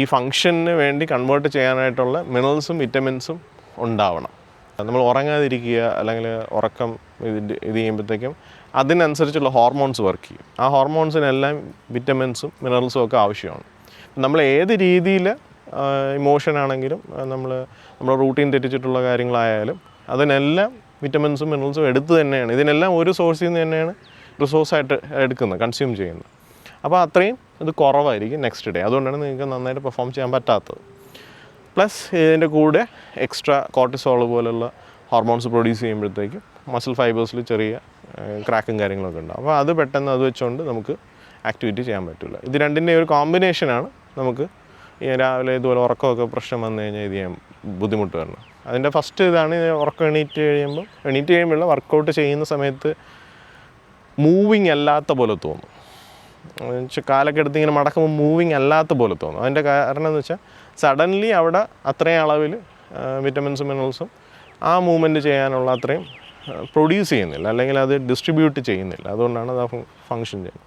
ഈ ഫംഗ്ഷന് വേണ്ടി കൺവേർട്ട് ചെയ്യാനായിട്ടുള്ള മിനറൽസും വിറ്റമിൻസും ഉണ്ടാവണം. നമ്മൾ ഉറങ്ങാതിരിക്കുക അല്ലെങ്കിൽ ഉറക്കം ഇത് ചെയ്യുമ്പോഴത്തേക്കും അതിനനുസരിച്ചുള്ള ഹോർമോൺസ് വർക്ക് ചെയ്യും. ആ ഹോർമോൺസിനെല്ലാം വിറ്റമിൻസും മിനറൽസും ഒക്കെ ആവശ്യമാണ്. നമ്മൾ ഏത് രീതിയിൽ ഇമോഷനാണെങ്കിലും നമ്മുടെ റൂട്ടീൻ തെറ്റിച്ചിട്ടുള്ള കാര്യങ്ങളായാലും അതിനെല്ലാം വിറ്റമിൻസും മിനറൽസും എടുത്ത് തന്നെയാണ്, ഇതിനെല്ലാം ഒരു സോഴ്സിൽ നിന്ന് തന്നെയാണ് റിസോഴ്സായിട്ട് എടുക്കുന്നത്, കൺസ്യൂം ചെയ്യുന്നത്. അപ്പോൾ അത്രയും ഇത് കുറവായിരിക്കും നെക്സ്റ്റ് ഡേ. അതുകൊണ്ടാണ് നിങ്ങൾക്ക് നന്നായിട്ട് പെർഫോം ചെയ്യാൻ പറ്റാത്തത്. പ്ലസ് ഇതിൻ്റെ കൂടെ എക്സ്ട്രാ കോർട്ടിസോൾ പോലുള്ള ഹോർമോൺസ് പ്രൊഡ്യൂസ് ചെയ്യുമ്പോഴത്തേക്കും മസിൽ ഫൈബേഴ്സിൽ ചെറിയ ക്രാക്കും കാര്യങ്ങളൊക്കെ ഉണ്ടാകും. അപ്പോൾ അത് പെട്ടെന്ന് അത് വെച്ചുകൊണ്ട് നമുക്ക് ആക്ടിവിറ്റി ചെയ്യാൻ പറ്റില്ല. ഇത് രണ്ടിൻ്റെ ഒരു കോമ്പിനേഷനാണ് നമുക്ക് ഈ രാവിലെ ഇതുപോലെ ഉറക്കമൊക്കെ പ്രശ്നം വന്നു കഴിഞ്ഞാൽ ഇത് ചെയ്യാൻ ബുദ്ധിമുട്ട് വരണം. അതിൻ്റെ ഫസ്റ്റ് ഇതാണ് ഉറക്കം എണീറ്റ് കഴിയുമ്പോൾ വർക്കൗട്ട് ചെയ്യുന്ന സമയത്ത് മൂവിങ് അല്ലാത്ത പോലെ തോന്നും. കാലൊക്കെ എടുത്ത് ഇങ്ങനെ മടക്കുമ്പോൾ മൂവിങ് അല്ലാത്ത പോലെ തോന്നും. അതിൻ്റെ കാരണം എന്ന് വെച്ചാൽ സഡൻലി അവിടെ അത്രയും അളവിൽ വിറ്റമിൻസും മിനറൽസും ആ മൂവ്മെൻറ്റ് ചെയ്യാനുള്ള അത്രയും പ്രൊഡ്യൂസ് ചെയ്യുന്നില്ല, അല്ലെങ്കിൽ അത് ഡിസ്ട്രിബ്യൂട്ട് ചെയ്യുന്നില്ല. അതുകൊണ്ടാണ് അത് ഫങ്ഷൻ ചെയ്യുന്നത്.